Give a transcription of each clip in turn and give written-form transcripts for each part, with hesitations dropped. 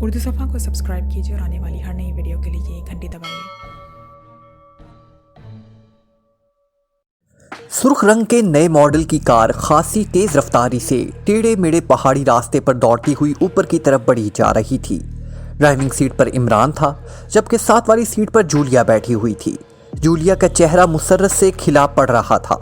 उर्दू सफ़ा को सब्सक्राइब कीजिए और आने वाली हर नई वीडियो के लिए घंटी दबाइए। सुर्ख रंग के नए मॉडल की कार खासी तेज रफ्तारी से टेढ़े मेढ़े पहाड़ी रास्ते पर दौड़ती हुई ऊपर की तरफ बढ़ी जा रही थी। ड्राइविंग सीट पर इमरान था, जबकि साथ वाली सीट पर जूलिया बैठी हुई थी। जूलिया का चेहरा मुसर्रत से खिला पड़ रहा था।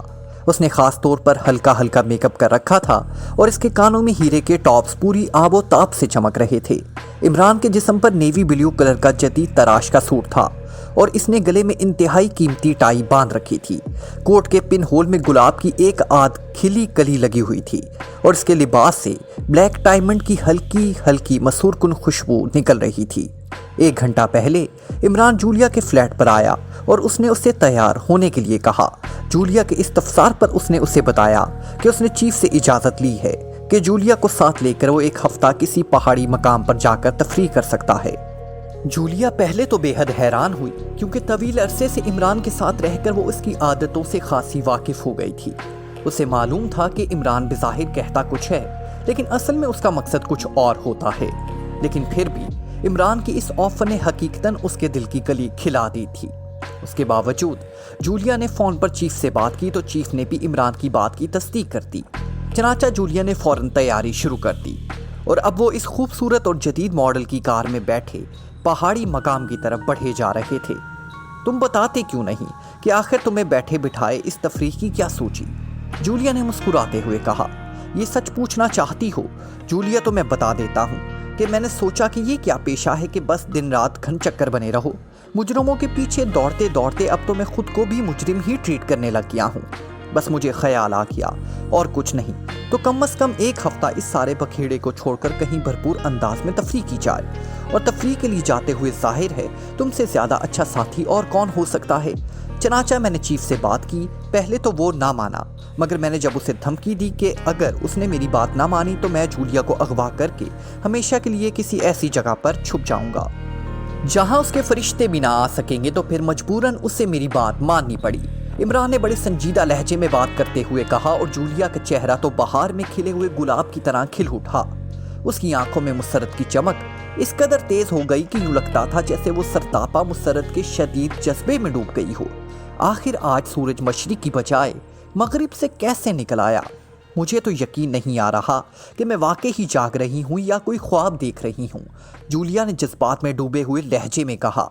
उसने खास तौर पर हल्का हल्का मेकअप कर रखा था और इसके कानों में हीरे के टॉप्स पूरी आबो ताब से चमक रहे थे। इमरान के जिस्म पर नेवी ब्लू कलर का जदीद तराश का सूट था और इसने गले में इंतहाई कीमती टाई बांध रखी थी। कोट के पिन होल में गुलाब की एक आध खिली कली लगी हुई थी और इसके लिबास से ब्लैक डायमंड की हल्की हल्की मसूरकुन खुशबू निकल रही थी। 1 घंटा पहले इमरान जूलिया के फ्लैट पर आया और उसने उससे तैयार होने के लिए कहा। जूलिया के इस्तफसार पर उसने उसे बताया कि उसने चीफ से इजाज़त ली है कि जूलिया को साथ लेकर वो 1 हफ्ता किसी पहाड़ी मकाम पर जाकर तफरीह कर सकता है। जूलिया पहले तो बेहद हैरान हुई, क्योंकि तवील अरसे से इमरान के साथ रहकर वो उसकी आदतों से खासी वाकिफ हो गई थी। उसे मालूम था कि इमरान बेज़ाहिर कहता कुछ है, लेकिन असल में उसका मकसद कुछ और होता है। लेकिन फिर भी इमरान की इस ऑफर ने हकीकतन उसके दिल की कली खिला दी थी। उसके बावजूद जूलिया ने फ़ोन पर चीफ से बात की तो चीफ ने भी इमरान की बात की तस्दीक कर दी। चनाचा जूलिया ने फ़ौरन तैयारी शुरू कर दी और अब वो इस खूबसूरत और जदीद मॉडल की कार में बैठे पहाड़ी मकाम की तरफ बढ़े जा रहे थे। तुम बताते क्यों नहीं कि आखिर तुम्हें बैठे बिठाए इस तफरीह की क्या सोची? जूलिया ने मुस्कुराते हुए कहा। ये सच पूछना चाहती हो जूलिया, तो मैं बता देता हूँ कि मैंने सोचा कि ये क्या पेशा है कि बस दिन रात घन चक्कर बने रहो। मुजरिमों के पीछे दौड़ते दौड़ते अब तो मैं खुद को भी मुजरिम ही ट्रीट करने लग गया हूँ। बस मुझे ख्याल आ गया और कुछ नहीं, तो कम से कम 1 हफ्ता इस सारे बखेड़े को छोड़कर कहीं भरपूर अंदाज में तफरीह की जाए। और तफरीह के लिए जाते हुए जाहिर है तुमसे ज़्यादा अच्छा साथी और कौन हो सकता है। चनाचा मैंने चीफ से बात की। पहले तो वो ना माना, मगर मैंने जब उसे धमकी दी कि अगर उसने मेरी बात ना मानी तो मैं जूलिया को अगवा करके हमेशा के लिए किसी ऐसी जगह पर छुप जाऊंगा जहां उसके फरिश्ते भी ना आ सकेंगे, तो फिर मजबूरन उससे मेरी बात माननी पड़ी। इमरान ने बड़े संजीदा लहजे में बात करते हुए कहा और जूलिया का चेहरा तो बहार में खिले हुए गुलाब की तरह खिल उठा। उसकी आंखों में मुसर्रत की चमक इस कदर तेज हो गई कि यूं लगता था जैसे वो सरतापा मुसर्रत के शदीद जज्बे में डूब गई हो। आखिर आज सूरज मशरिक की बजाय मगरिब से कैसे निकल आया? मुझे तो यकीन नहीं आ रहा कि मैं वाकई ही जाग रही हूँ या कोई ख्वाब देख रही हूँ, जूलिया ने जज्बात में डूबे हुए लहजे में कहा।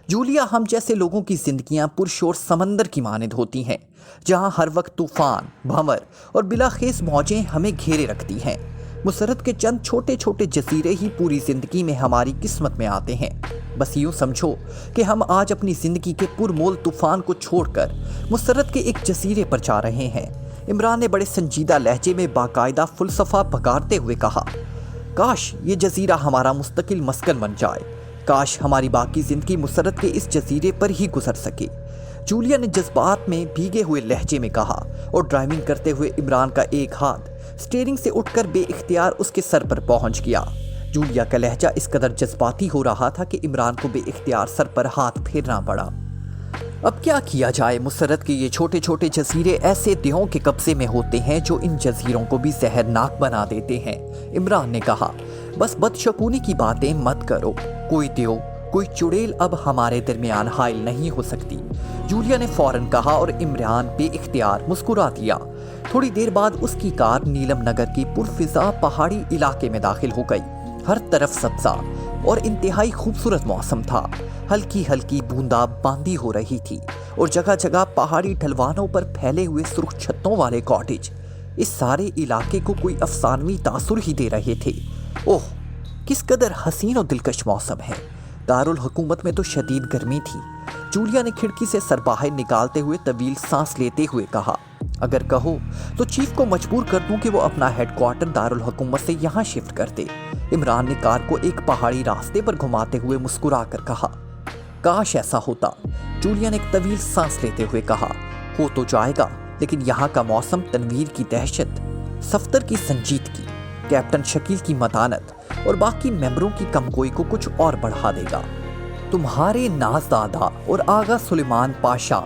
जूलिया, हम जैसे लोगों की जिंदगियां पुरशोर समंदर की मानद होती हैं, जहां हर वक्त तूफान, भंवर और बिलाखेस मौजें हमें घेरे रखती हैं। मुसर्रत के चंद छोटे छोटे जजीरे ही पूरी जिंदगी में हमारी किस्मत में आते हैं। बस यूं समझो कि हम आज अपनी जिंदगी के पुरमोल तूफान को छोड़कर मुसर्रत के एक जजीरे पर जा रहे हैं। इमरान ने बड़े संजीदा लहजे में बाकायदा फलसफा पकारते हुए कहा। काश ये जजीरा हमारा मुस्तकिल मस्कन बन जाए, काश हमारी बाकी जिंदगी मुसर्रत के इस जजीरे पर ही गुजर सके, जूलिया ने जज्बात में भीगे हुए लहजे में कहा और ड्राइविंग करते हुए इमरान का एक हाथ स्टीयरिंग से उठकर बेइख्तियार उसके सर पर पहुंच गया। जूलिया का लहजा इस कदर जज्बाती हो रहा था कि इमरान को बेइख्तियार सर पर हाथ फेरना पड़ा। अब क्या किया जाए? मुसर्रत के ये छोटे छोटे जजीरे ऐसे देहों के कब्जे में होते हैं जो इन जजीरों को भी जहरनाक बना देते हैं। इमरान ने कहा, बस बदशकूनी की बातें मत करो। कोई देव, कोई चुड़ैल अब हमारे दरमियान हाइल नहीं हो सकती, जूलिया ने फौरन कहा और इमरान बेइख्तियार मुस्कुरा दिया। थोड़ी देर बाद उसकी कार नीलम नगर की पुरफिजा पहाड़ी इलाके में दाखिल हो गई। हर तरफ सब्जा और इंतहाई खूबसूरत मौसम था। हल्की हल्की बूंदा बांदी हो रही थी और जगह जगह पहाड़ी ढलवानों पर फैले हुए सुर्ख छत्तों वाले कॉटेज इस सारे इलाके को कोई अफसानवी तासुर ही दे रहे थे। ओह, किस कदर हसीन और दिलकश मौसम है। दारुल हुकूमत में तो शदीद गर्मी थी। जूलिया ने खिड़की से सर बाहर निकालते हुए तवील सांस लेते हुए कहा, अगर कहो तो चीफ को मजबूर कर दूं कि वो अपना हेडक्वार्टर दारुल हुकूमत से यहाँ शिफ्ट कर दे। इमरान ने कार को एक पहाड़ी रास्ते पर घुमाते हुए मुस्कुरा कर कहा। काश ऐसा होता, जूलिया ने एक तवील सांस लेते हुए कहा। हो तो जाएगा, लेकिन यहाँ का मौसम तनवीर की दहशत, सफ्तर की संजीदगी, कैप्टन शकील की मतानत और बाकी मेंबरों की कमगोई को कुछ और बढ़ा देगा। तुम्हारे नाज़दादा और आगा सुलेमान पाशा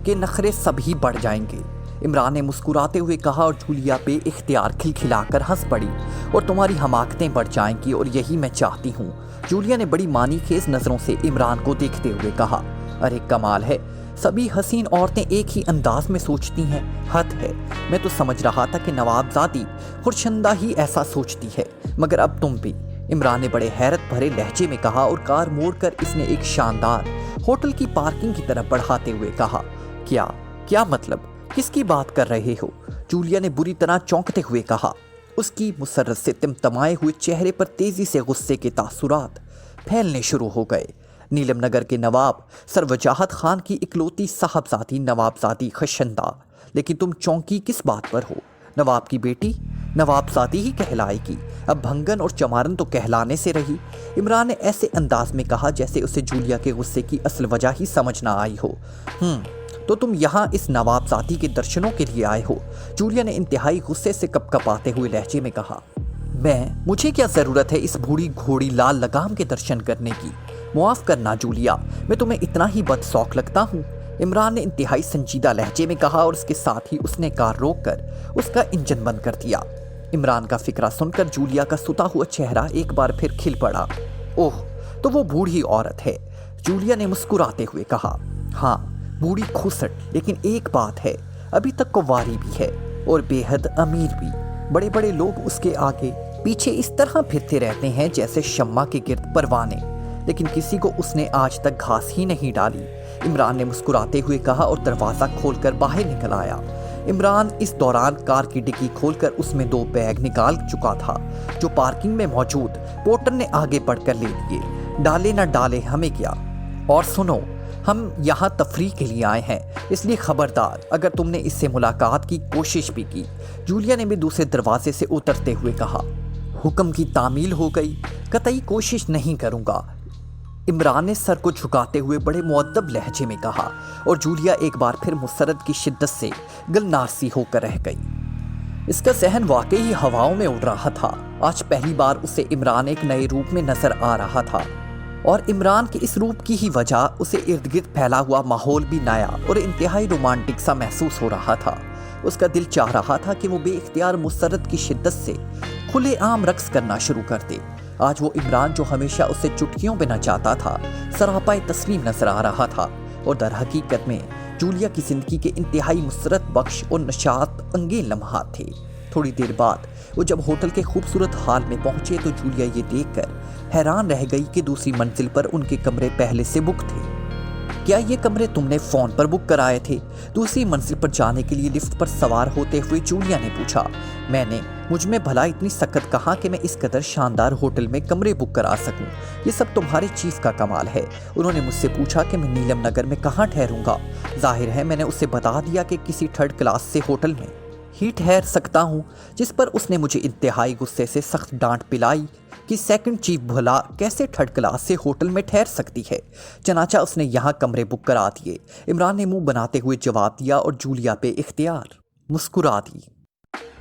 के नखरे सभी बढ़ जाएंगे। इमरान ने मुस्कुराते हुए कहा और जूलिया बे इख्तियार खिलखिलाकर हंस पड़ी। और तुम्हारी हमाकतें बढ़ जाएंगी और यही मैं चाहती हूँ। जूलिया ने बड़ी मानीखेज नज़रों से इमरान को देखते हुए कहा, अरे कमाल है, सभी हसीन औरतें एक ही अंदाज में सोचती हैं, हद है। मैं तो समझ रहा था कि नवाबजादी खुर्शंदा ही ऐसा सोचती है, मगर अब तुम भी। इमरान ने बड़े हैरत भरे लहजे में कहा और कार मोड़कर इसने एक शानदार होटल की पार्किंग की तरफ बढ़ाते हुए कहा, क्या मतलब, किसकी बात कर रहे हो? जूलिया ने बुरी तरह चौंकते हुए कहा। उसकी मुसर्रत से तिमतमाए हुए चेहरे पर तेजी से गुस्से के तासुरात फैलने शुरू हो गए। नीलम नगर के नवाब सरवजाहत खान की इकलौती साहबजादी नवाबजादी खशंदा, लेकिन तुम चौंकी किस बात पर हो? नवाब की बेटी नवाबजादी ही कहलाएगी, अब भंगन और चमारन तो कहलाने से रही। इमरान ने ऐसे अंदाज में कहा जैसे उसे जूलिया के गुस्से की असल वजह ही समझ ना आई हो। तो तुम यहाँ इस नवाबजादी के दर्शनों के लिए आए हो? जूलिया ने इंतहाई गुस्से से कपकपाते हुए लहजे में कहा। मुझे क्या जरूरत है इस बूढ़ी घोड़ी लाल लगाम के दर्शन करने की? मुआफ करना जूलिया, मैं तुम्हें इतना ही बदशौक लगता हूँ? इमरान ने इंतहाई संजीदा लहजे में कहा और उसके साथ ही उसने कार रोककर उसका इंजन बंद कर दिया। इमरान का फिक्रा सुनकर जूलिया का सुता हुआ चेहरा एक बार फिर खिल पड़ा। ओह, तो वो बूढ़ी औरत है, जूलिया ने मुस्कुराते हुए कहा। हाँ, बूढ़ी खुसट, लेकिन एक बात है, अभी तक कुंवारी भी है और बेहद अमीर भी। बड़े बड़े लोग उसके आगे पीछे इस तरह फिरते रहते हैं जैसे शम्मा के गिर्द परवाने, लेकिन किसी को उसने आज तक घास ही नहीं डाली। इमरान ने मुस्कुराते हुए कहा और दरवाज़ा खोलकर बाहर निकल आया। इमरान इस दौरान कार की डिग्गी खोलकर उसमें 2 बैग निकाल चुका था जो पार्किंग में मौजूद पोर्टर ने आगे बढ़कर ले लिए। डाले ना डाले हमें क्या, और सुनो, हम यहाँ तफरीह के लिए आए हैं, इसलिए खबरदार अगर तुमने इससे मुलाकात की कोशिश भी की। जूलिया ने भी दूसरे दरवाजे से उतरते हुए कहा। हुक्म की तामील हो गई, कतई कोशिश नहीं करूँगा, इमरान ने सर को झुकाते हुए बड़े मुअद्दब लहजे में कहा और जूलिया एक बार फिर मुसर्रत की शिद्दत से गलनार सी होकर रह गई। इसका सहन वाकई ही हवाओं में उड़ रहा था। आज पहली बार उसे इमरान एक नए रूप में नजर आ रहा था और इमरान के इस रूप की ही वजह उसे इर्द गिर्द फैला हुआ माहौल भी नया और इंतहाई रोमांटिक सा महसूस हो रहा था। उसका दिल चाह रहा था कि वो बेइख्तियार मुसर्रत की शिद्दत से खुलेआम रक्स करना शुरू कर दे। आज वो इमरान जो हमेशा उसे चुटकियों पे नचाता था, सरापाए तस्लीम नजर आ रहा था और दर हकीकत में जूलिया की जिंदगी के इंतहाई मुसरत बख्श और नशात अंगेज लम्हात थे। थोड़ी देर बाद वो जब होटल के खूबसूरत हाल में पहुंचे तो जूलिया ये देखकर हैरान रह गई कि दूसरी मंजिल पर उनके कमरे पहले से बुक थे। क्या ये कमरे तुमने फ़ोन पर बुक कराए थे? दूसरी मंजिल पर जाने के लिए लिफ्ट पर सवार होते हुए जूलिया ने पूछा। मुझ में भला इतनी सकत कहाँ कि मैं इस कदर शानदार होटल में कमरे बुक करा सकूं? ये सब तुम्हारे चीफ का कमाल है। उन्होंने मुझसे पूछा कि मैं नीलम नगर में कहाँ ठहरूंगा। जाहिर है मैंने उसे बता दिया कि किसी 3rd क्लास से होटल में ही ठहर सकता हूँ, जिस पर उसने मुझे इंतहाई गुस्से से सख्त डांट पिलाई कि 2nd चीफ भला कैसे 3rd क्लास से होटल में ठहर सकती है। चनाचा उसने यहाँ कमरे बुक करा दिए। इमरान ने मुंह बनाते हुए जवाब दिया और जूलिया पे इख्तियार मुस्कुरा दी।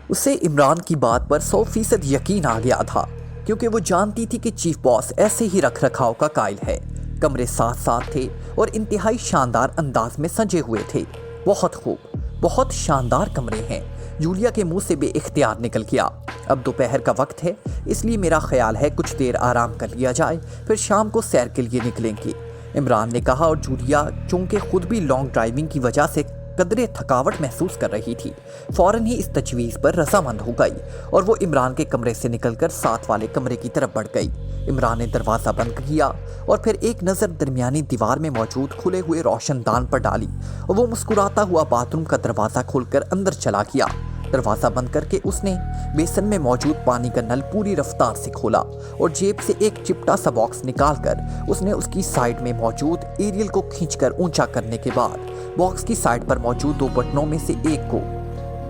उसे इमरान की बात पर 100% यकीन आ गया था, क्योंकि वो जानती थी कि चीफ बॉस ऐसे ही रख रखाव का कायल है। कमरे साथ साथ थे और इंतहाई शानदार अंदाज में सजे हुए थे। बहुत खूब, बहुत शानदार कमरे हैं, जूलिया के मुंह से बेइख्तियार निकल गया। अब दोपहर का वक्त है, इसलिए मेरा ख्याल है कुछ देर आराम कर लिया जाए, फिर शाम को सैर के लिए निकलेंगे, इमरान ने कहा। और जूलिया चूंकि खुद भी लॉन्ग ड्राइविंग की वजह से कदरे थकावट महसूस कर रही थी, फौरन ही इस तजवीज़ पर रजामंद हो गई और वो इमरान के कमरे से निकलकर साथ वाले कमरे की तरफ बढ़ गई। इमरान ने दरवाज़ा बंद किया और फिर एक नज़र दरमियानी दीवार में मौजूद खुले हुए रोशनदान पर डाली और वो मुस्कुराता हुआ बाथरूम का दरवाज़ा खोलकर अंदर चला गया। दरवाज़ा बंद करके उसने बेसन में मौजूद पानी का नल पूरी रफ्तार से खोला और जेब से एक चिपटा सा बॉक्स निकालकर उसने उसकी साइड में मौजूद एरियल को खींचकर ऊंचा करने के बाद बॉक्स की साइड पर मौजूद 2 बटनों में से एक को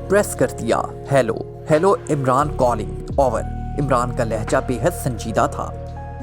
प्रेस कर दिया। Hello Imran calling over. Imran का लहजा बेहद संजीदा था।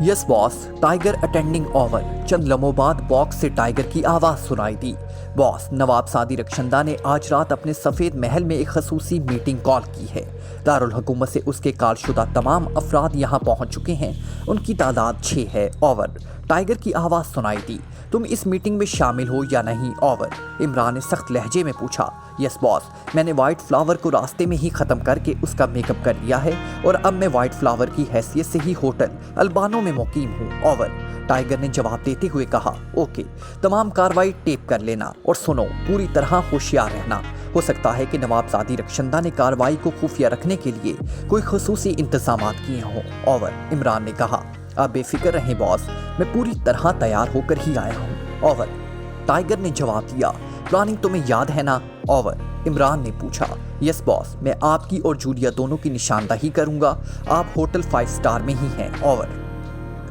Yes boss, tiger attending over. चंद लम्हों बाद बॉक्स से टाइगर की आवाज़ सुनाई दी। बॉस, नवाब सादी रखशंदा ने आज रात अपने सफ़ेद महल में एक खसूसी मीटिंग कॉल की है। दारुल हुकूमत से उसके कॉलशुदा तमाम अफराद यहाँ पहुँच चुके हैं। उनकी तादाद 6 है। ओवर। टाइगर की आवाज़ सुनाई दी। तुम इस मीटिंग में शामिल हो या नहीं? ओवर। इमरान ने सख्त लहजे में पूछा। यस बॉस, मैंने वाइट फ्लावर को रास्ते में ही ख़त्म करके उसका मेकअप कर लिया है और अब मैं वाइट फ्लावर की हैसियत से ही होटल अल्बानो में मुकीम हूँ। ओवर। टाइगर ने जवाब देते हुए कहा। ओके, तमाम कार्रवाई टेप कर लेना और सुनो, पूरी तरह होशियार रहना। हो सकता है कि नवाबजादी रक्षंदा ने कार्रवाई को खुफिया रखने के लिए कोई खुसूसी इंतजामात किए हों। ओवर। इमरान ने कहा। आप बेफिक्र रहें बॉस, मैं पूरी तरह तैयार होकर ही आया हूँ। ओवर। टाइगर ने जवाब दिया। प्लानिंग तुम्हें याद है ना? ओवर। इमरान ने पूछा। यस बॉस, मैं आपकी और जूलिया दोनों की निशानदही करूंगा। आप होटल 5 स्टार में ही हैं। ओवर।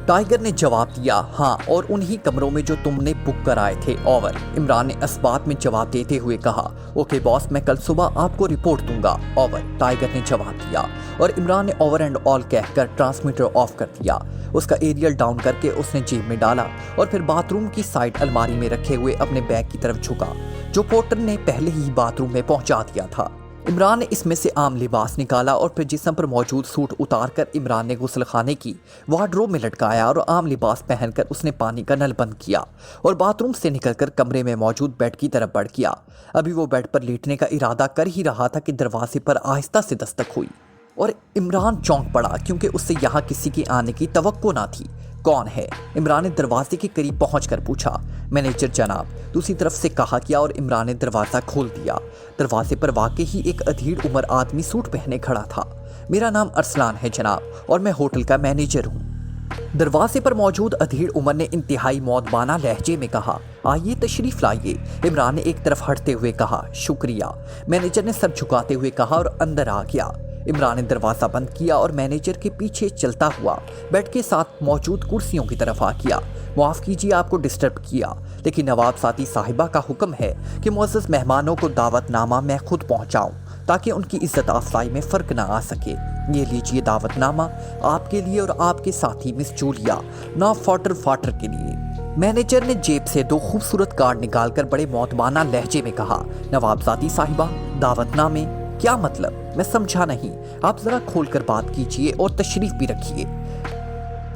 टाइगर ने जवाब दिया। हाँ, और उन्हीं कमरों में जो तुमने बुक कराए थे। ओवर। इमरान ने इस्बात में जवाब देते हुए कहा। ओके बॉस, मैं कल सुबह आपको रिपोर्ट दूंगा। ओवर। टाइगर ने जवाब दिया और इमरान ने ओवर एंड ऑल कहकर ट्रांसमीटर ऑफ कर दिया। उसका एरियल डाउन करके उसने जेब में डाला और फिर बाथरूम की साइड अलमारी में रखे हुए अपने बैग की तरफ झुका, जो पोर्टर ने पहले ही बाथरूम में पहुंचा दिया था। इमरान ने इसमें से आम लिबास निकाला और फिर जिस्म पर मौजूद सूट उतारकर इमरान ने गुस्ल खाने की वार्डरोब में लटकाया और आम लिबास पहनकर उसने पानी का नल बंद किया और बाथरूम से निकलकर कमरे में मौजूद बेड की तरफ बढ़ गया। अभी वो बेड पर लेटने का इरादा कर ही रहा था कि दरवाजे पर आहिस्ता से दस्तक हुई और इमरान चौंक पड़ा, क्योंकि उससे यहाँ किसी के आने की तवक्को ना थी। कौन है? इमरान ने दरवाजे के करीब पहुंचकर पूछा। मैनेजर जनाब, दूसरी तरफ से कहा गया और इमरान ने दरवाज़ा खोल दिया। दरवाजे पर वाकई ही एक अधीर उम्र आदमी सूट पहने खड़ा था। मेरा नाम अरसलान है जनाब और मैं होटल का मैनेजर हूँ। दरवाजे पर मौजूद अधीर उमर ने इंतहाई मौदबाना लहजे में कहा। आइए तशरीफ लाइए। इमरान ने एक तरफ हटते हुए कहा। शुक्रिया। मैनेजर ने सर झुकाते हुए कहा और अंदर आ गया। इमरान ने दरवाज़ा बंद किया और मैनेजर के पीछे चलता हुआ बेड के साथ मौजूद कुर्सियों की तरफ आ गया। माफ़ कीजिए आपको डिस्टर्ब किया, लेकिन नवाबजादी साहिबा का हुक्म है कि मुअज़्ज़ज़ मेहमानों को दावतनामा मैं खुद पहुंचाऊं, ताकि उनकी इज्जत अफजाई में फ़र्क ना आ सके। ये लीजिए दावतनामा, आपके लिए और आपके साथी मिस जूलिया ना फाटर के लिए। मैनेजर ने जेब से 2 खूबसूरत कार्ड निकालकर बड़े मौतबाना लहजे में कहा। नवाबजादी साहिबा, दावतनामे क्या मतलब? मैं समझा नहीं। आप जरा खोलकर बात कीजिए और तशरीफ भी रखिए।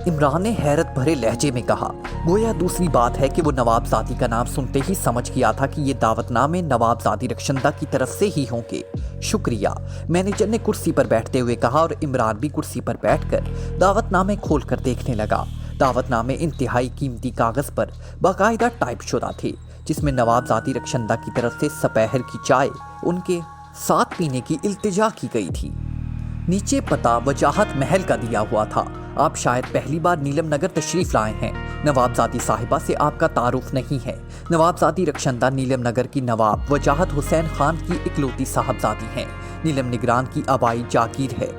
इमरान ने हैरत भरे लहजे में कहा। गोया दूसरी बात है कि वो नवाबजादी का नाम सुनते ही समझ गया था कि ये दावतनामे नवाबजादी रक्षंदा की तरफ से ही होंगे। शुक्रिया, मैनेजर ने कुर्सी पर बैठते हुए कहा और इमरान भी कुर्सी पर बैठकर दावतनामे खोलकर देखने लगा। दावतनामे इंतहाई कीमती कागज पर बाकायदा टाइप शुदा थे, जिसमें नवाबजादी रक्षंदा की तरफ से सपहर की चाय उनके साथ पीने की इल्तिजा की गई थी। नीचे पता वजाहत महल का दिया हुआ था। आप शायद पहली बार नीलम नगर तशरीफ लाए हैं। नवाबजादी साहिबा से आपका तारुफ नहीं है। नवाबजादी रक्षंदा नीलम नगर की नवाब वजाहत हुसैन खान की इकलौती साहबजादी हैं। नीलम निगरान की आबाई जागीर है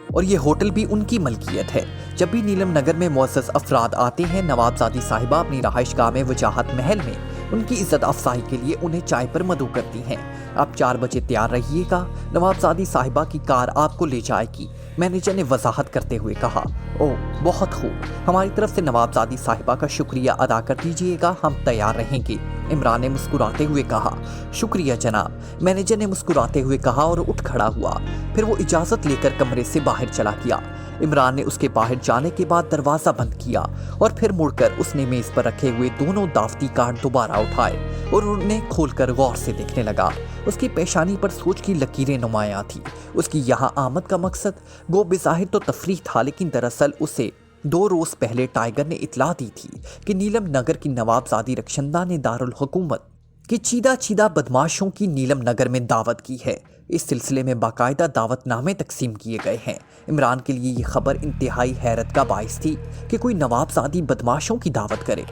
और ये होटल भी उनकी मलकियत है। जब भी नीलम नगर में मुअज़्ज़ज़ अफराद आते हैं, नवाबजादी साहिबा अपनी रहाइशगाह में वजाहत महल में उनकी इज्जत अफजाई के लिए उन्हें चाय पर मदऊ करती हैं। आप 4 बजे तैयार रहिएगा, नवाबजादी साहिबा की कार आपको ले जाएगी, मैनेजर ने वजाहत करते हुए कहा। ओह बहुत खूब, हमारी तरफ से नवाबजादी साहिबा का शुक्रिया अदा कर दीजिएगा, हम तैयार रहेंगे। इमरान ने मुस्कुराते हुए कहा। शुक्रिया जनाब, मैनेजर ने मुस्कुराते हुए कहा और उठ खड़ा हुआ। फिर वो इजाज़त लेकर कमरे से बाहर चला गया। इमरान ने उसके बाहर जाने के बाद दरवाज़ा बंद किया और फिर मुड़कर उसने मेज़ पर रखे हुए दोनों दावती कार्ड दोबारा उठाए और उन्हें खोलकर गौर से देखने लगा। उसकी पेशानी पर सोच की लकीरें नुमायां थी। उसकी यहाँ आमद का मकसद गो बेज़ाहिर तो तफरीह था, लेकिन दरअसल उसे 2 रोज़ पहले टाइगर ने इतला दी थी कि नीलम नगर की नवाबजादी रक्षंदा ने दारुल हुकूमत के चीदा बदमाशों की नीलम नगर में दावत की है। इस सिलसिले में बाकायदा दावतनामे तकसीम किए गए हैं। इमरान के लिए ये खबर इंतहाई हैरत का बाइस थी कि कोई नवाबजादी बदमाशों की दावत करे।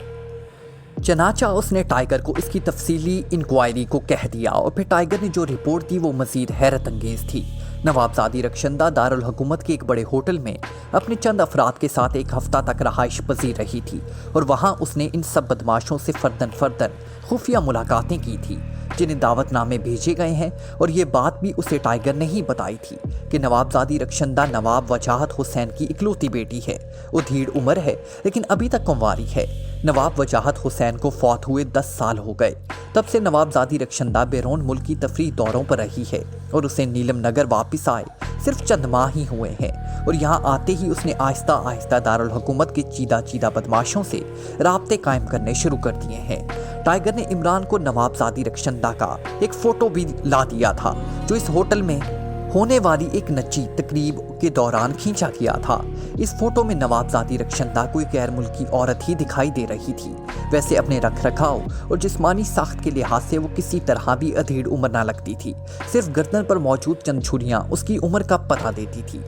चनाचा उसने टाइगर को इसकी तफसीली इंक्वायरी को कह दिया और फिर टाइगर ने जो रिपोर्ट दी वो मज़ीद हैरत अंगेज़ थी। नवाबजादी रक्षंदा दारुल हुकूमत के एक बड़े होटल में अपने चंद अफराद के साथ 1 हफ्ता तक रहाइश पजीर रही थी और वहाँ उसने इन सब बदमाशों से फर्दन खुफिया मुलाकातें की थी, जिन्हें दावतनामे भेजे गए हैं। और ये बात भी उसे टाइगर ने ही बताई थी कि नवाबजादी रक्षंदा नवाब वजाहत हुसैन की इकलौती बेटी है। वो धीर उम्र है लेकिन अभी तक कुंवारी है। नवाब वजाहत हुसैन को फौत हुए 10 साल हो गए। तब से नवाबजादी रखशंदा बैरून मुल्क की तफरीह दौरों पर रही है और उसे नीलम नगर वापस आए सिर्फ चंद माह ही हुए हैं और यहाँ आते ही उसने आहिस्ता आहिस्ता दारुल हुकूमत के चीदा चीदा बदमाशों से राब्ते कायम करने शुरू कर दिए हैं। टाइगर ने इमरान को नवाबजादी रखशंदा का एक फ़ोटो भी ला दिया था जो इस होटल में होने वाली एक नची तकरीब के दौरान खींचा गया था। इस फोटो में नवाबजादी रखशंदा कोई गैर मुल्की औरत ही दिखाई दे रही थी। वैसे अपने रख रखाव और जिस्मानी साख्त के लिहाज से वो किसी तरह भी अधेड़ उम्र ना लगती थी। सिर्फ गर्दन पर मौजूद चंद झुर्रियां उसकी उम्र का पता देती थी।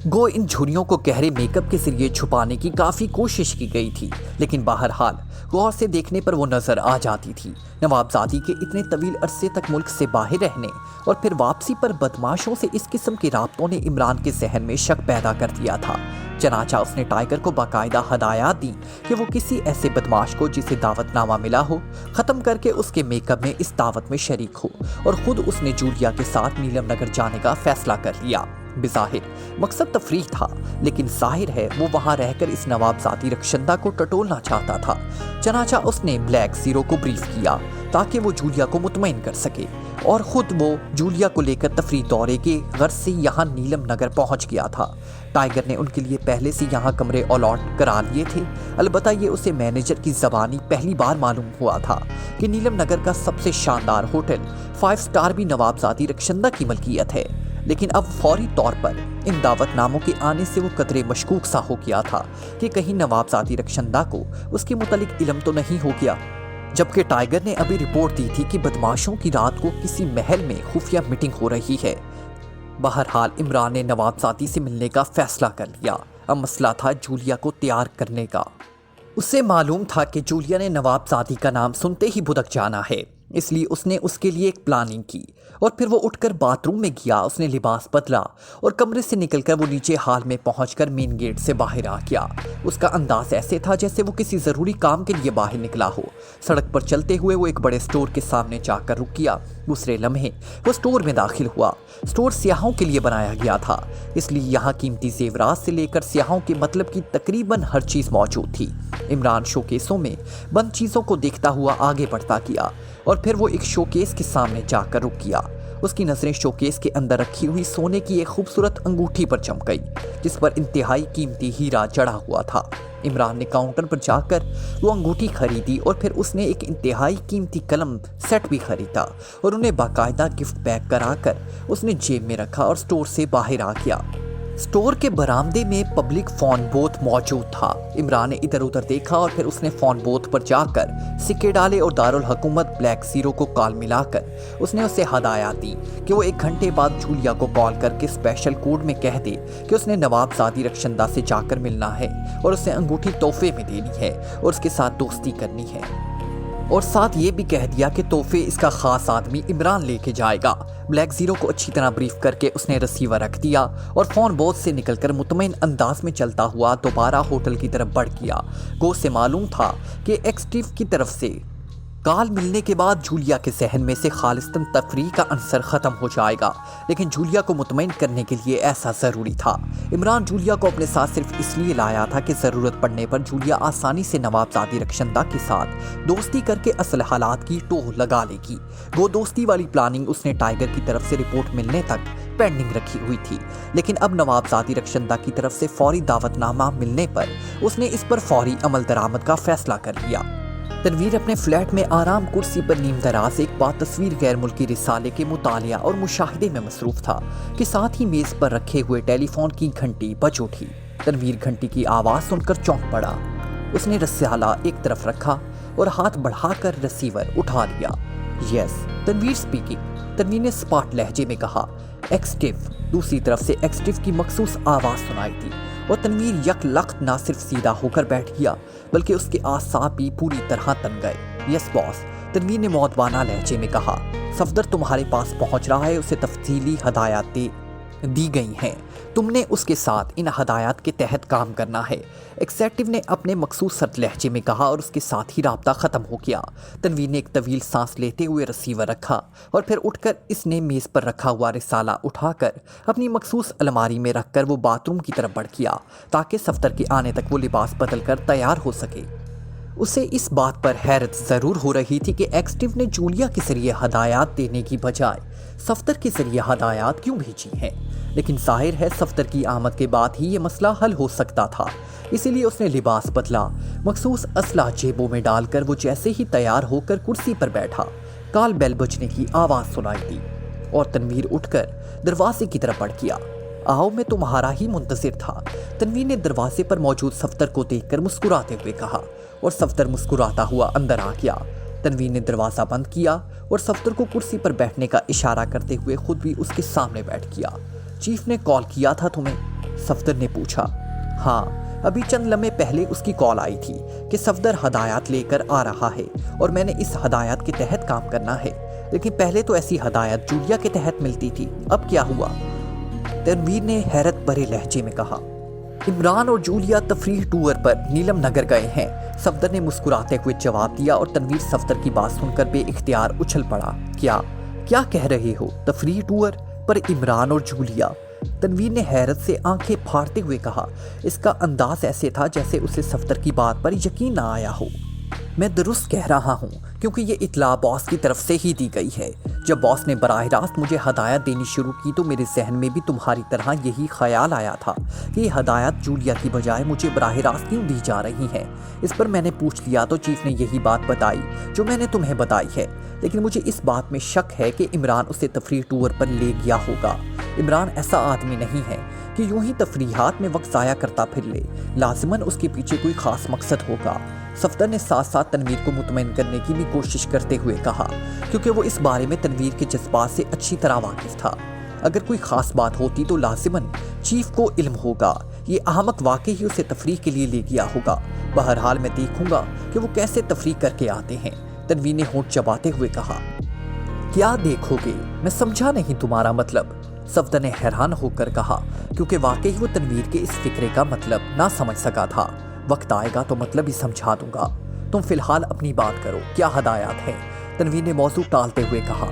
गो इन झुर्रियों को गहरे मेकअप के जरिए छुपाने की काफ़ी कोशिश की गई थी, लेकिन बहरहाल गौर से देखने पर वो नज़र आ जाती थी। नवाबजादी के इतने तवील अरसे तक मुल्क से बाहर रहने और फिर वापसी पर बदमाशों से इस किस्म के राब्तों ने इमरान के जहन में शक पैदा कर दिया था। चनाचा उसने टाइगर को बाकायदा हदायत दी कि वो किसी ऐसे बदमाश को जिसे दावतनामा मिला हो ख़त्म करके उसके मेकअप में इस दावत में शरीक हो, और ख़ुद उसने जूलिया के साथ नीलम नगर जाने का फैसला कर लिया। बिज़ाहिर मकसद तफरीह था, लेकिन जाहिर है वो वहाँ रहकर इस नवाबजादी रखशंदा को टटोलना चाहता था। चनाचा उसने ब्लैक ज़ीरो को ब्रीफ किया ताकि वो जूलिया को मुतमईन कर सके, और ख़ुद वो जूलिया को लेकर तफरीह दौरे के गर्ज से यहाँ नीलम नगर पहुँच गया था। टाइगर ने उनके लिए पहले से यहाँ कमरे अलॉट करा लिए थे। अलबत्ता ये उसे मैनेजर की ज़बानी पहली बार मालूम हुआ था कि नीलम नगर का सबसे शानदार होटल 5 स्टार भी नवाबजादी रखशंदा की मलकियत है। लेकिन अब फौरी तौर पर इन दावतनामों के आने से वो कतरे मशकूक सा हो गया था कि कहीं नवाबजादी रखशंदा को उसके मुतालिक इल्म तो नहीं हो गया। जबकि टाइगर ने अभी रिपोर्ट दी थी कि बदमाशों की रात को किसी महल में खुफिया मीटिंग हो रही है। बहरहाल इमरान ने नवाबजादी से मिलने का फैसला कर लिया। अब मसला था जूलिया को तैयार करने का। उसे मालूम था कि जूलिया ने नवाबजादी का नाम सुनते ही भुदक जाना है, इसलिए उसने उसके लिए एक प्लानिंग की और फिर वो उठकर बाथरूम में गया। उसने लिबास बदला और कमरे से निकलकर वो नीचे हाल में पहुंचकर मेन गेट से बाहर आ गया। उसका अंदाज ऐसे था जैसे वो किसी ज़रूरी काम के लिए बाहर निकला हो। सड़क पर चलते हुए वो एक बड़े स्टोर के सामने जाकर रुक गया। दूसरे लम्हे वो स्टोर में दाखिल हुआ। स्टोर सियाहों के लिए बनाया गया था, इसलिए यहाँ कीमती जेवरात से लेकर सियाहों के मतलब की तकरीबन हर चीज़ मौजूद थी। इमरान शोकेसों में बंद चीज़ों को देखता हुआ आगे बढ़ता गया और फिर वो एक शोकेस के सामने जाकर रुक गया। उसकी नज़रें शोकेस के अंदर रखी हुई सोने की एक खूबसूरत अंगूठी पर चमक गई, जिस पर इंतहाई कीमती हीरा जड़ा हुआ था। इमरान ने काउंटर पर जाकर वो अंगूठी खरीदी और फिर उसने एक इंतहाई कीमती कलम सेट भी खरीदा और उन्हें बाकायदा गिफ्ट पैक कराकर उसने जेब में रखा और स्टोर से बाहर आ गया। स्टोर के बरामदे में पब्लिक फ़ोन बूथ मौजूद था। इमरान ने इधर उधर देखा और फिर उसने फ़ोन बूथ पर जाकर सिक्के डाले और दारुल हुकूमत ब्लैक ज़ीरो को कॉल मिलाकर उसने उसे हदायत दी कि वो 1 घंटे बाद जूलिया को कॉल करके स्पेशल कोड में कह दे कि उसने नवाबजादी रखशंदा से जाकर मिलना है और उसे अंगूठी तोहफे में देनी है और उसके साथ दोस्ती करनी है। और साथ ये भी कह दिया कि तोहफे इसका ख़ास आदमी इमरान लेके जाएगा। ब्लैक ज़ीरो को अच्छी तरह ब्रीफ करके उसने रिसीवर रख दिया और फ़ोन बोझ से निकलकर मुतमईन अंदाज में चलता हुआ दोबारा होटल की तरफ बढ़ गया। गो से मालूम था कि एक्सटिव की तरफ से कॉल मिलने के बाद जूलिया के जहन में से खालिस्तन तफरीह का अंसर ख़त्म हो जाएगा, लेकिन जूलिया को मुतमईन करने के लिए ऐसा ज़रूरी था। इमरान जूलिया को अपने साथ सिर्फ इसलिए लाया था कि ज़रूरत पड़ने पर जूलिया आसानी से नवाबजादी रखशंदा के साथ दोस्ती करके असल हालात की टोह लगा लेगी। वो दोस्ती वाली प्लानिंग उसने टाइगर की तरफ से रिपोर्ट मिलने तक पेंडिंग रखी हुई थी, लेकिन अब नवाबजादी रखशंदा की तरफ से फौरी दावतनामा मिलने पर उसने इस पर फौरी अमल दरामद का फैसला कर लिया। तनवीर अपने फ्लैट में आराम कुर्सी पर नीम दराज एक बातस्वीर गैर मुल्की रिसाले के मुतालिया और मुशाहिदे में मसरूफ था कि साथ ही मेज़ पर रखे हुए टेलीफोन की घंटी बज उठी। तनवीर घंटी की आवाज़ सुनकर चौंक पड़ा। उसने रिसाला एक तरफ रखा और हाथ बढ़ाकर रिसीवर उठा लिया। यस, तनवीर स्पीकिंग, तनवीर ने स्पॉट लहजे में कहा। एक्सटिव। दूसरी तरफ से एक्सटिव की मखसूस आवाज़ सुनाई दी और तनवीर यकलख्त ना सिर्फ सीधा होकर बैठ गया बल्कि उसके आसाब भी पूरी तरह तन गए। यस बॉस, तनवीर ने मौतबाना लहजे में कहा। सफदर तुम्हारे पास पहुंच रहा है, उसे तफसीली हदायत दी गई हैं। तुमने उसके साथ इन हदायत के तहत काम करना है। एक्सेक्टिव ने अपने मखसूस सर्द लहजे में कहा और उसके साथ ही राब्ता ख़त्म हो गया। तनवीर ने एक तवील सांस लेते हुए रिसीवर रखा और फिर उठकर इसने मेज़ पर रखा हुआ रिसाला उठाकर अपनी मखसूस अलमारी में रखकर वो बाथरूम की तरफ बढ़ गया ताकि सफदर के आने तक वो लिबास बदल कर तैयार हो सके। उसे इस बात पर हैरत ज़रूर हो रही थी कि एक्सटिव ने जूलिया के ज़रिए हदायत देने की बजाय सफ्तर के ज़रिए हदायत क्यों भेजी हैं। लेकिन जाहिर है सफ्तर की आमद के बाद ही ये मसला हल हो सकता था। इसीलिए उसने लिबास बदला, मखसूस असला जेबों में डालकर वो जैसे ही तैयार होकर कुर्सी पर बैठा, कॉल बेल बजने की आवाज़ सुनाई दी और तनवीर उठकर दरवाजे की तरफ बढ़ गया। आओ, मैं तुम्हारा ही मुंतज़िर था, तनवीर ने दरवाजे पर मौजूद सफ्तर को देखकर मुस्कुराते हुए कहा और सफ्तर मुस्कुराता हुआ अंदर आ गया। तनवीर ने दरवाज़ा बंद किया और सफ्तर को कुर्सी पर बैठने का इशारा करते हुए खुद भी उसके सामने बैठ गया। चीफ ने कॉल किया था तुम्हें? सफ्तर ने पूछा। हाँ, अभी चंद लम्हे पहले उसकी कॉल आई थी कि सफदर हदायत लेकर आ रहा है और मैंने इस हदायत के तहत काम करना है। लेकिन पहले तो ऐसी हदायत जूलिया के तहत मिलती थी, अब क्या हुआ? तनवीर ने हैरत भरे लहजे में कहा। इमरान और जूलिया तफरीह टूर पर नीलम नगर गए हैं, सफदर ने मुस्कुराते हुए जवाब दिया और तनवीर सफदर की बात सुनकर बेइख्तियार उछल पड़ा। क्या कह रहे हो? तफरीह टूर पर इमरान और जूलिया? तनवीर ने हैरत से आंखें फाड़ते हुए कहा। इसका अंदाज ऐसे था जैसे उसे सफदर की बात पर यकीन ना आया हो। मैं दुरुस्त कह रहा हूँ क्योंकि ये इत्तला बॉस की तरफ से ही दी गई है। जब बॉस ने बराह रास्त मुझे हदायत देनी शुरू की तो मेरे जहन में भी तुम्हारी तरह यही ख्याल आया था कि ये हदायत जूलिया की बजाय मुझे बराह रास्त क्यों दी जा रही है। इस पर मैंने पूछ लिया तो चीफ ने यही बात बताई जो मैंने तुम्हें बताई है। लेकिन मुझे इस बात में शक है कि इमरान उसे तफरीह टूर पर ले गया होगा। इमरान ऐसा आदमी नहीं है कि यूं ही तफरीहात में वक्त ज़ाया करता फिर ले, लाजिमन उसके पीछे कोई ख़ास मकसद होगा। सफदर ने साथ साथ तनवीर को मुतमईन करने की भी कोशिश करते हुए कहा, क्योंकि वो इस बारे में तनवीर के जज्बात से अच्छी तरह वाकिफ था। अगर कोई ख़ास बात होती तो लाजिमन चीफ को इल्म होगा। ये अहमक वाकई ही उसे तफरीह के लिए ले गया होगा। बहरहाल मैं देखूंगा कि वो कैसे तफरीह करके आते हैं, तनवीर ने होंठ चबाते हुए कहा। क्या देखोगे? मैं समझा नहीं तुम्हारा मतलब, सफदर ने हैरान होकर कहा, क्योंकि वाकई वो तनवीर के इस फिक्रे का मतलब ना समझ सका था। वक्त आएगा तो मतलब ही समझा दूंगा, तुम फिलहाल अपनी बात करो, क्या हदायत है? तनवीर ने मौजू टालते हुए कहा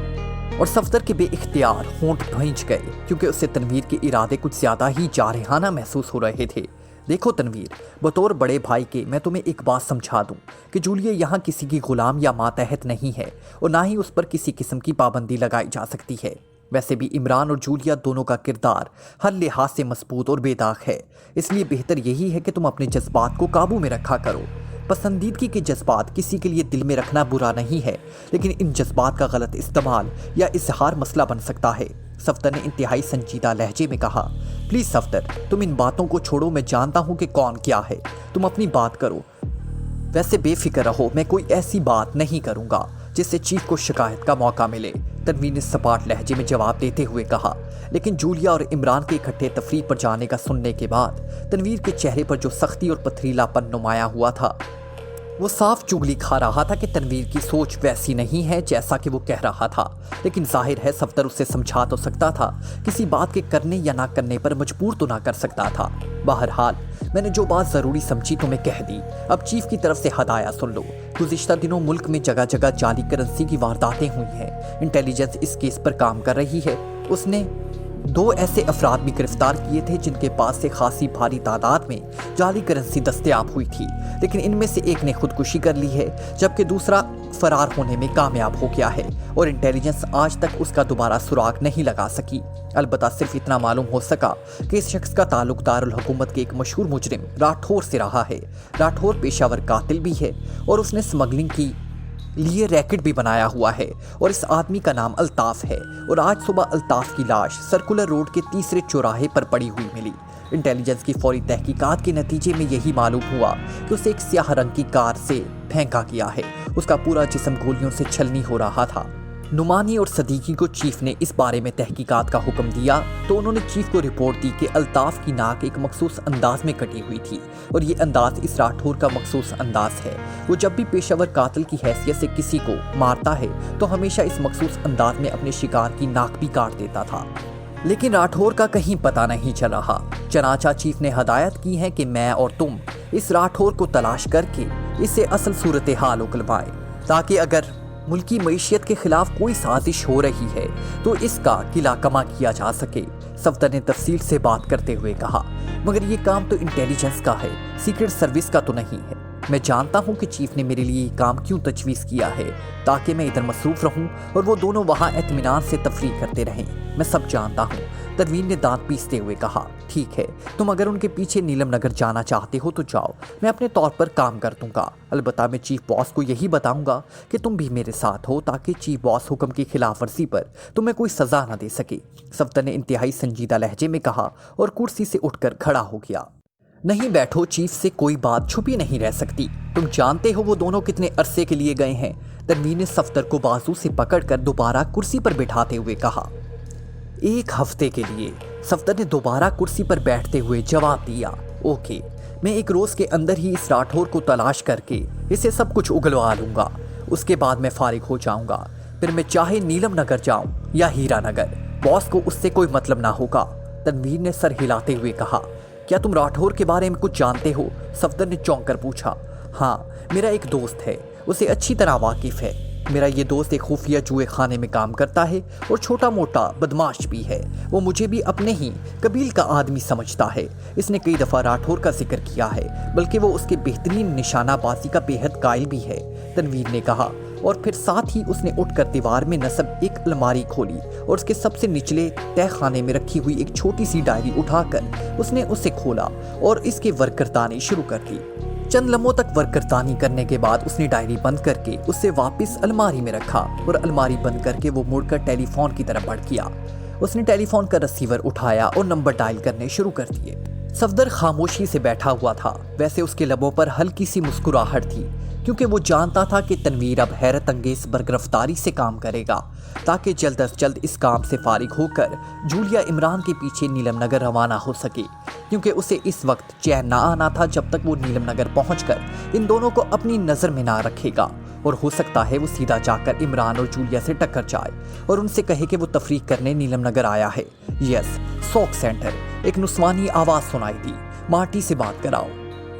और सफदर के बेइख्तियार होंठ भींच गए, क्योंकि उससे तनवीर के इरादे कुछ ज्यादा ही जारहाना महसूस हो रहे थे। देखो तनवीर, बतौर बड़े भाई के मैं तुम्हें एक बात समझा दूं कि जूलिया यहाँ किसी की गुलाम या मातहत नहीं है और ना ही उस पर किसी किस्म की पाबंदी लगाई जा सकती है। वैसे भी इमरान और जूलिया दोनों का किरदार हर लिहाज से मजबूत और बेदाग है, इसलिए बेहतर यही है कि तुम अपने जज्बात को काबू में रखा करो। पसंदीदगी के जज्बात किसी के लिए दिल में रखना बुरा नहीं है, लेकिन इन जज्बात का गलत इस्तेमाल या इजहार मसला बन सकता है। सफदर ने इंतहाई संजीदा लहजे में कहा। प्लीज़ सफदर, तुम इन बातों को छोड़ो, मैं जानता हूँ कि कौन क्या है, तुम अपनी बात करो। वैसे बेफिक्र रहो, मैं कोई ऐसी बात नहीं करूँगा जिससे चीफ को शिकायत का मौका मिले, तनवीर ने सपाट लहजे में जवाब देते हुए कहा। लेकिन जूलिया और इमरान के इकट्ठे तफरीह पर जाने का सुनने के बाद तनवीर के चेहरे पर जो सख्ती और पथरीलापन नुमाया हुआ था, वो साफ चुगली खा रहा था कि तनवीर की सोच वैसी नहीं है जैसा कि वो कह रहा था। लेकिन जाहिर है सफदर उसे समझा तो सकता था, किसी बात के करने या ना करने पर मजबूर तो ना कर सकता था। बहरहाल मैंने जो बात ज़रूरी समझी तुम्हें कह दी, अब चीफ की तरफ से हदायत सुन लो। गुज़िश्ता दिनों मुल्क में जगह जगह जाली करेंसी की वारदातें हुई हैं। इंटेलिजेंस इस केस पर काम कर रही है। उसने 2 ऐसे अफराद भी गिरफ्तार किए थे जिनके पास से खासी भारी तादाद में जाली करेंसी दस्तयाब हुई थी, लेकिन इनमें से एक ने खुदकुशी कर ली है जबकि दूसरा फरार होने में कामयाब हो गया है और इंटेलिजेंस आज तक उसका दोबारा सुराग नहीं लगा सकी। अलबत्ता सिर्फ इतना मालूम हो सका कि इस शख्स का ताल्लुक दारुल हुकूमत के एक मशहूर मुजरिम राठौर से रहा है। राठौर पेशावर कातिल भी है और उसने स्मगलिंग की लिए रैकेट भी बनाया हुआ है और इस आदमी का नाम अल्ताफ है। और आज सुबह अल्ताफ की लाश सर्कुलर रोड के तीसरे चौराहे पर पड़ी हुई मिली। इंटेलिजेंस की फौरी तहकीकात के नतीजे में यही मालूम हुआ कि उसे एक स्याह रंग की कार से फेंका गया है। उसका पूरा जिस्म गोलियों से छलनी हो रहा था। नुमानी और सदीकी को चीफ ने इस बारे में तहकीकात का हुक्म दिया तो उन्होंने चीफ को रिपोर्ट दी कि अल्ताफ की नाक एक मखसूस अंदाज में कटी हुई थी और ये अंदाज इस राठौर का मखसूस अंदाज है। वो जब भी पेशावर कातिल की हैसियत से किसी को मारता है तो हमेशा इस मखसूस अंदाज में अपने शिकार की नाक भी काट देता था। लेकिन राठौर का कहीं पता नहीं चल रहा। चनाचा चीफ ने हदायत की है कि मैं और तुम इस राठौर को तलाश करके इससे असल सूरत हाल उकलवाएं, ताकि अगर मुल्की मईशियत के खिलाफ कोई साजिश हो रही है तो इसका किला कमा किया जा सके। सफदर ने तफसील से बात करते हुए कहा, मगर ये काम तो इंटेलिजेंस का है, सीक्रेट सर्विस का तो नहीं है। मैं जानता हूँ कि चीफ ने मेरे लिए ये काम क्यों तजवीज़ किया है, ताकि मैं इधर मसरूफ़ रहूँ और वो दोनों वहाँ इत्मीनान से तफरीह करते रहें। मैं सब जानता हूँ। तनवीर ने दांत पीसते हुए कहा, ठीक है, तुम अगर उनके पीछे नीलम नगर जाना चाहते हो तो जाओ, मैं अपने तौर पर काम कर दूंगा। अलबत्ता मैं चीफ बॉस को यही बताऊंगा कि तुम भी मेरे साथ हो, ताकि चीफ बॉस हुक्म की खिलाफ वर्जी पर तुम्हें कोई सजा न दे सके। सफ्दर ने इंतहाई संजीदा लहजे में कहा और कुर्सी से उठकर खड़ा हो गया। नहीं बैठो, चीफ से कोई बात छुपी नहीं रह सकती। तुम जानते हो वो दोनों कितने अरसे के लिए गए हैं। तनवीर ने सफ्दर को बाजू से पकड़कर दोबारा कुर्सी पर बिठाते हुए कहा। 1 हफ्ते के लिए। सफ्दर ने दोबारा कुर्सी पर बैठते हुए जवाब दिया, ओके, मैं 1 रोज के अंदर ही इस राठौर को तलाश करके इसे सब कुछ उगलवा लूंगा। उसके बाद मैं फारिग हो जाऊंगा। फिर मैं चाहे नीलम नगर जाऊं या हीरा नगर, बॉस को उससे कोई मतलब ना होगा। तनवीर ने सर हिलाते हुए कहा, क्या तुम राठौर के बारे में कुछ जानते हो? सफ्दर ने चौंक कर पूछा। हाँ, मेरा एक दोस्त है, उसे अच्छी तरह वाकिफ है। मेरा ये दोस्त एक खुफिया जुए खाने में काम करता है और छोटा मोटा बदमाश भी है। वो मुझे भी अपने ही कबील का आदमी समझता है। इसने कई दफ़ा राठौर का जिक्र किया है, बल्कि वो उसके बेहतरीन निशानाबाजी का बेहद कायल भी है, तनवीर ने कहा। और फिर साथ ही उसने उठकर दीवार में नस्ब एक अलमारी खोली और उसके सबसे निचले तह खाने में रखी हुई एक छोटी सी डायरी उठाकर उसने उसे खोला और इसके वर्करदानी शुरू कर दी। चंद लम्हों तक वर्करदानी करने के बाद उसने डायरी बंद करके उसे वापस अलमारी में रखा और अलमारी बंद करके वो मुड़कर टेलीफोन की तरफ बढ़ गया। उसने टेलीफोन का रिसीवर उठाया और नंबर डायल करने शुरू कर दिए। सफदर खामोशी से बैठा हुआ था। वैसे उसके लबों पर हल्की सी मुस्कुराहट थी, क्योंकि वो जानता था कि तनवीर अब हैरत अंगेज बरगिरफ्तारी से काम करेगा, ताकि जल्द अज जल्द इस काम से फारिग होकर जूलिया इमरान के पीछे नीलम नगर रवाना हो सके, क्योंकि उसे इस वक्त चैन ना आना था जब तक वो नीलम नगर पहुंचकर इन दोनों को अपनी नज़र में ना रखेगा। और हो सकता है वो सीधा जाकर इमरान और जूलिया से टक्कर जाए और उनसे कहे कि वो तफरीक करने नीलम नगर आया है। यस, सॉक सेंटर। एक नुस्वानी आवाज़ सुनाई दी, मार्टी से बात कराओ।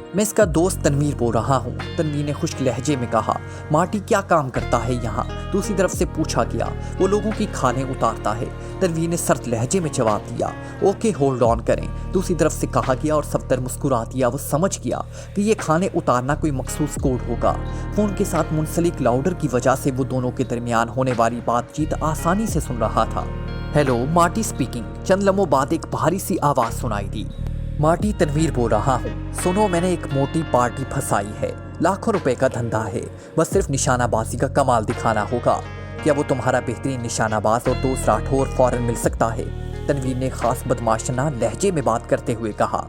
मैं इसका दोस्त तनवीर बोल रहा हूँ, तनवीर ने खुश्क लहजे में कहा। मार्टी क्या काम करता है यहाँ? दूसरी तरफ से पूछा गया। वो लोगों की खाने उतारता है, तनवीर ने सर्द लहजे में जवाब दिया। ओके, होल्ड ऑन करें, दूसरी तरफ से कहा गया और सफ्दर मुस्कुरा दिया। वो समझ गया कि ये खाने उतारना कोई मखसूस कोड होगा। फ़ोन के साथ मुंसलिक लाउडर की वजह से वो दोनों के दरमियान होने वाली बातचीत आसानी से सुन रहा था। Hello, Marty speaking. चंद लम्हों बाद एक भारी सी आवाज़ सुनाई दी। मार्टी, तनवीर बोल रहा हूँ। सुनो, मैंने एक मोटी पार्टी फंसाई है, लाखों रुपए का धंधा है, बस सिर्फ निशानाबाजी का कमाल दिखाना होगा। क्या वो तुम्हारा बेहतरीन निशानाबाज और दोस्त राठौर फौरन मिल सकता है? तनवीर ने खास बदमाशना लहजे में बात करते हुए कहा।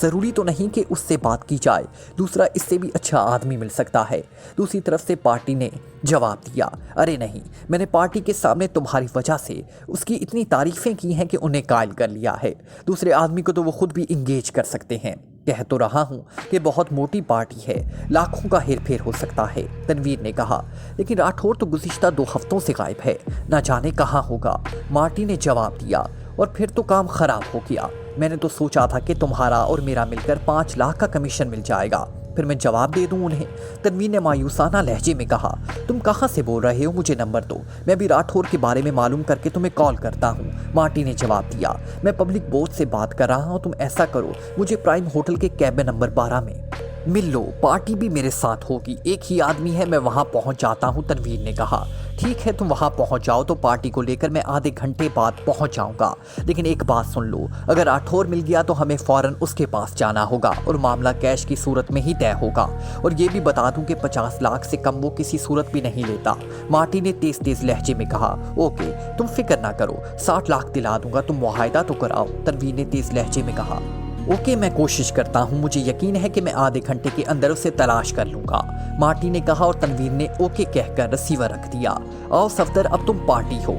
ज़रूरी तो नहीं कि उससे बात की जाए, दूसरा इससे भी अच्छा आदमी मिल सकता है। दूसरी तरफ से पार्टी ने जवाब दिया, अरे नहीं, मैंने पार्टी के सामने तुम्हारी वजह से उसकी इतनी तारीफ़ें की हैं कि उन्हें कायल कर लिया है। दूसरे आदमी को तो वो खुद भी इंगेज कर सकते हैं। कह तो रहा हूँ कि बहुत मोटी पार्टी है, लाखों का हेर फेर हो सकता है, तनवीर ने कहा। लेकिन राठौर तो गुज़िश्ता 2 हफ्तों से गायब है, ना जाने कहाँ होगा, मार्टी ने जवाब दिया। और फिर तो काम ख़राब हो गया। मैंने तो सोचा था कि तुम्हारा और मेरा मिलकर 5 लाख का कमीशन मिल जाएगा, फिर मैं जवाब दे दूं उन्हें। तनवीर ने मायूसाना लहजे में कहा। तुम कहाँ से बोल रहे हो? मुझे नंबर दो, मैं भी राठौर के बारे में मालूम करके तुम्हें कॉल करता हूँ, मार्टी ने जवाब दिया। मैं पब्लिक बोर्ड से बात कर रहा हूँ, तुम ऐसा करो, मुझे प्राइम होटल के कैबिन नंबर 12 में मिल लो, पार्टी भी मेरे साथ होगी, एक ही आदमी है, मैं वहाँ पहुँच जाता हूँ, तनवीर ने कहा। ठीक है, तुम वहाँ पहुँच जाओ तो पार्टी को लेकर मैं आधे घंटे बाद पहुँच जाऊँगा। लेकिन एक बात सुन लो, अगर राठौर मिल गया तो हमें फ़ौरन उसके पास जाना होगा और मामला कैश की सूरत में ही तय होगा। और ये भी बता दूँ कि 50 लाख से कम वो किसी सूरत भी नहीं लेता, मार्टी ने तेज़ तेज़ लहजे में कहा। ओके, तुम फिक्र ना करो, 60 लाख दिला दूंगा, तुम मुआहिदा तो कराओ, तनवीर ने तेज़ लहजे में कहा। ओके, मैं कोशिश करता हूँ, मुझे यकीन है कि मैं आधे घंटे के अंदर उसे तलाश कर लूँगा, मार्टी ने कहा। और तनवीर ने ओके कहकर रिसीवर रख दिया। आओ सफदर, अब तुम पार्टी हो,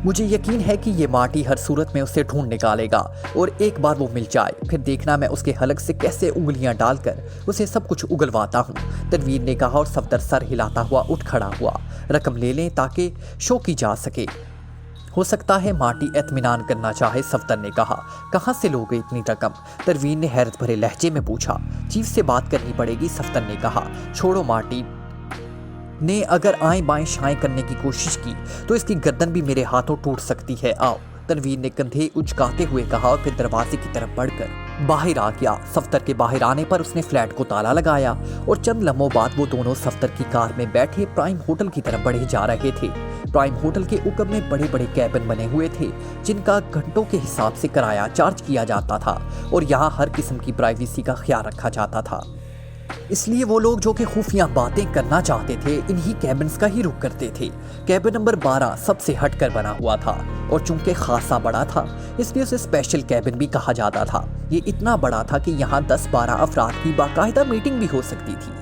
मुझे यकीन है कि ये मार्टी हर सूरत में उसे ढूंढ निकालेगा और एक बार वो मिल जाए फिर देखना मैं उसके हलक से कैसे उंगलियां डालकर उसे सब कुछ उगलवाता हूँ, तनवीर ने कहा। और सफदर सर हिलाता हुआ उठ खड़ा हुआ। रकम ले लें ताकि शो की जा सके, हो सकता है मार्टी एतमीनान करना चाहे, सफदर ने कहा। कहाँ से लोगे इतनी रकम? तनवीर ने हैरत भरे लहजे में पूछा। चीफ से बात करनी पड़ेगी, सफदर ने कहा। छोड़ो, मार्टी ने अगर आएं बाएं शाएं करने की कोशिश की तो इसकी गर्दन भी मेरे हाथों टूट सकती है। आओ, तनवीर ने कंधे उचकाते हुए कहा और फिर दरवाजे की तरफ बढ़कर बाहर आ गया। सफ्तर के बाहर आने पर उसने फ्लैट को ताला लगाया और चंद लम्हों बाद वो दोनों सफ्तर की कार में बैठे प्राइम होटल की तरफ बढ़े जा रहे थे। प्राइम होटल के ऊपर में बड़े बड़े कैबिन बने हुए थे जिनका घंटों के हिसाब से किराया चार्ज किया जाता था और यहाँ हर किस्म की प्राइवेसी का ख्याल रखा जाता था। इसलिए वो लोग जो कि खुफिया बातें करना चाहते थे इन्हीं कैबिन्स का ही रुख करते थे। कैबिन नंबर 12 सबसे हटकर बना हुआ था और चूंकि खासा बड़ा था इसलिए उसे स्पेशल कैबिन भी कहा जाता था। ये इतना बड़ा था कि यहाँ 10-12 अफराद की बाकायदा मीटिंग भी हो सकती थी,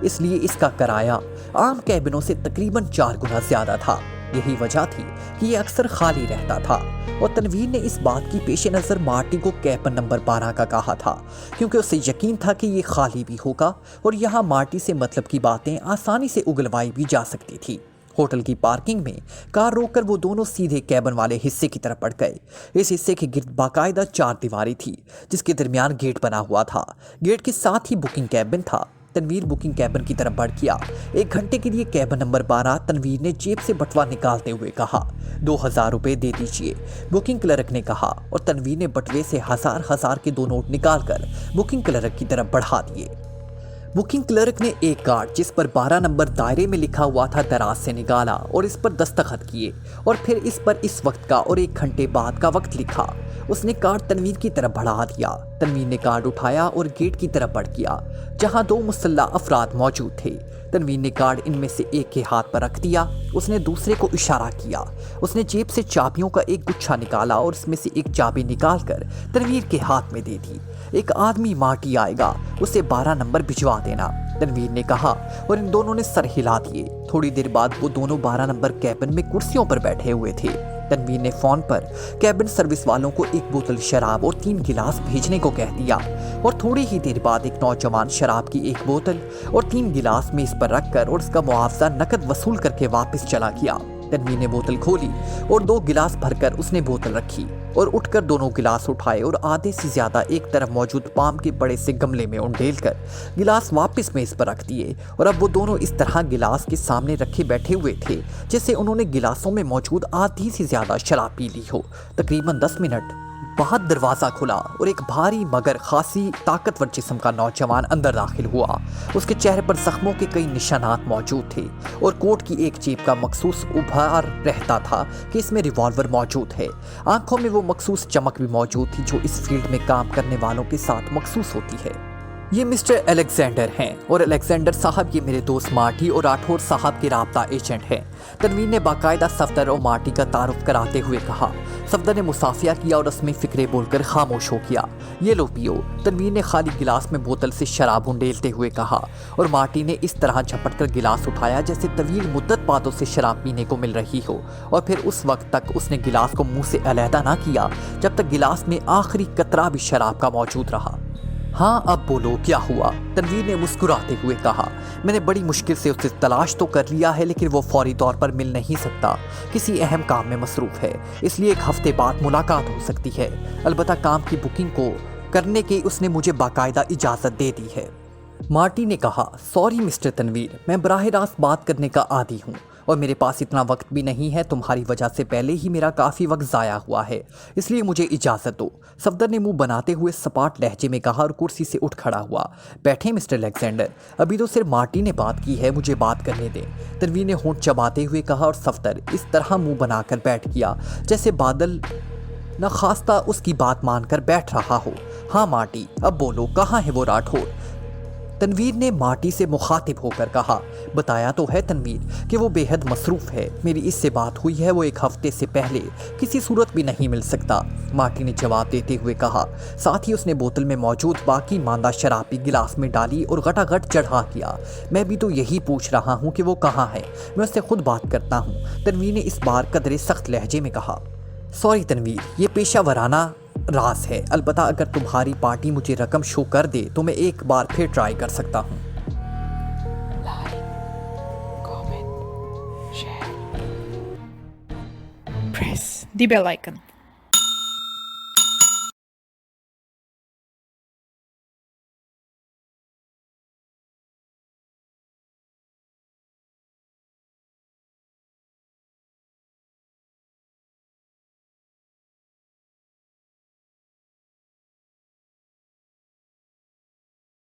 इसलिए इसका किराया आम कैबिनों से तकरीबन 4 गुना ज्यादा था। यही वजह थी कि ये अक्सर खाली रहता था और तनवीर ने इस बात की पेश नज़र मार्टी को कैबिन नंबर 12 का कहा था क्योंकि उसे यकीन था कि ये खाली भी होगा और यहाँ मार्टी से मतलब की बातें आसानी से उगलवाई भी जा सकती थी। होटल की पार्किंग में कार रोककर वो दोनों सीधे कैबिन वाले हिस्से की तरफ बढ़ गए। इस हिस्से के गिर्द बाकायदा 4 दीवारें थी जिसके दरमियान गेट बना हुआ था। गेट के साथ ही बुकिंग कैबिन था। तनवीर बुकिंग कैबिन की तरफ बढ़ गया। 1 घंटे के लिए कैबिन नंबर 12 तनवीर ने जेब से बटवा निकालते हुए कहा 2000 रुपये दे दीजिए, बुकिंग क्लर्क ने कहा और तनवीर ने बटवे से हजार के 2 नोट निकालकर बुकिंग क्लर्क की तरफ बढ़ा दिए। बुकिंग क्लर्क ने एक कार्ड जिस पर 12 नंबर दायरे में लिखा हुआ था दराज से निकाला और इस पर दस्तखत किए और फिर इस पर इस वक्त का और 1 घंटे बाद का वक्त लिखा। उसने कार्ड तनवीर की तरफ बढ़ा दिया। तनवीर ने कार्ड उठाया और गेट की तरफ बढ़ गया जहां 2 मुसल्ला अफराद मौजूद थे। तनवीर ने कार्ड इनमें से एक के हाथ पर रख दिया। उसने दूसरे को इशारा किया। उसने जेब से चाबियों का एक गुच्छा निकाला और इसमें से एक चाबी निकालकर तनवीर के हाथ में दे दी। एक आदमी मार्टी आएगा, उसे 12 नंबर भिजवा देना, तनवीर ने कहा और इन दोनों ने सर हिला दिए। थोड़ी देर बाद वो दोनों 12 नंबर कैबिन में कुर्सियों पर बैठे हुए थे। तनवीर ने फोन पर कैबिन सर्विस वालों को 1 बोतल शराब और 3 गिलास भेजने को कह दिया और थोड़ी ही देर बाद एक नौजवान शराब की 1 बोतल और 3 गिलास मेज पर रखकर और उसका मुआवजा नकद वसूल करके वापस चला गया। तनवीर ने बोतल खोली और 2 गिलास भरकर उसने बोतल रखी और उठकर दोनों गिलास उठाए और आधे से ज्यादा एक तरफ मौजूद पाम के बड़े से गमले में उंडेल कर गिलास वापस मेज पर रख दिए और अब वो दोनों इस तरह गिलास के सामने रखे बैठे हुए थे जैसे उन्होंने गिलासों में मौजूद आधी से ज्यादा शराब पी ली हो। तकरीबन 10 मिनट बाद दरवाज़ा खुला और एक भारी मगर खासी ताकतवर जिस्म का नौजवान अंदर दाखिल हुआ। उसके चेहरे पर जख्मों के कई निशानात मौजूद थे और कोट की एक जेब का मखसूस उभार रहता था कि इसमें रिवॉल्वर मौजूद है। आंखों में वो मखसूस चमक भी मौजूद थी जो इस फील्ड में काम करने वालों के साथ मखसूस होती है। ये मिस्टर अलेक्जेंडर हैं और अलेक्जेंडर साहब ये मेरे दोस्त मार्टी और राठौर साहब के राब्ता एजेंट हैं। तनवीर ने बाकायदा सफदर और मार्टी का तारुफ कराते हुए कहा। सफदर ने मुसाफिया किया और उसमें फिक्रे बोलकर खामोश हो गया। ये लो पियो, तनवीर ने खाली गिलास में बोतल से शराब उंडेलते हुए कहा और मार्टी ने इस तरह झपट कर गिलास उठाया जैसे तवील मुद्दत बाद उसे शराब पीने को मिल रही हो और फिर उस वक्त तक उसने गिलास को मुंह से अलहदा ना किया जब तक गिलास में आखिरी कतरा भी शराब का मौजूद रहा। हाँ अब बोलो क्या हुआ, तनवीर ने मुस्कुराते हुए कहा। मैंने बड़ी मुश्किल से उसे तलाश तो कर लिया है लेकिन वो फौरी तौर पर मिल नहीं सकता, किसी अहम काम में मसरूफ़ है, इसलिए 1 हफ्ते बाद मुलाकात हो सकती है। अलबत्ता काम की बुकिंग को करने की उसने मुझे बाकायदा इजाज़त दे दी है। मार्टी ने कहा सॉरी मिस्टर तनवीर, मैं बराह रास्त बात करने का आदी हूँ और मेरे पास इतना वक्त भी नहीं है। तुम्हारी वजह से पहले ही मेरा काफ़ी वक्त ज़ाया हुआ है, इसलिए मुझे इजाज़त दो। सफदर ने मुंह बनाते हुए सपाट लहजे में कहा और कुर्सी से उठ खड़ा हुआ। बैठे मिस्टर अलेक्जेंडर, अभी तो सिर्फ मार्टी ने बात की है, मुझे बात करने दें, तनवीर ने होंठ चबाते हुए कहा और सफदर इस तरह मुंह बनाकर बैठ गया जैसे बादल न खास्ता उसकी बात मानकर बैठ रहा हो। हाँ मार्टी अब बोलो, कहाँ है वो राठौर? तनवीर ने मार्टी से मुखातिब होकर कहा। बताया तो है तनवीर कि वो बेहद मसरूफ़ है, मेरी इससे बात हुई है, वो 1 हफ्ते से पहले किसी सूरत भी नहीं मिल सकता, मार्टी ने जवाब देते हुए कहा। साथ ही उसने बोतल में मौजूद बाकी मांदा शराब भी गिलास में डाली और गटागट चढ़ा किया। मैं भी तो यही पूछ रहा हूँ कि वो कहाँ है, मैं उससे खुद बात करता हूँ, तनवीर ने इस बार कदरे सख्त लहजे में कहा। सॉरी तनवीर, ये पेशा वराना राज है, अलबत्ता अगर तुम्हारी पार्टी मुझे रकम शो कर दे तो मैं एक बार फिर ट्राई कर सकता हूँ। Like, comment, share. Press the bell icon.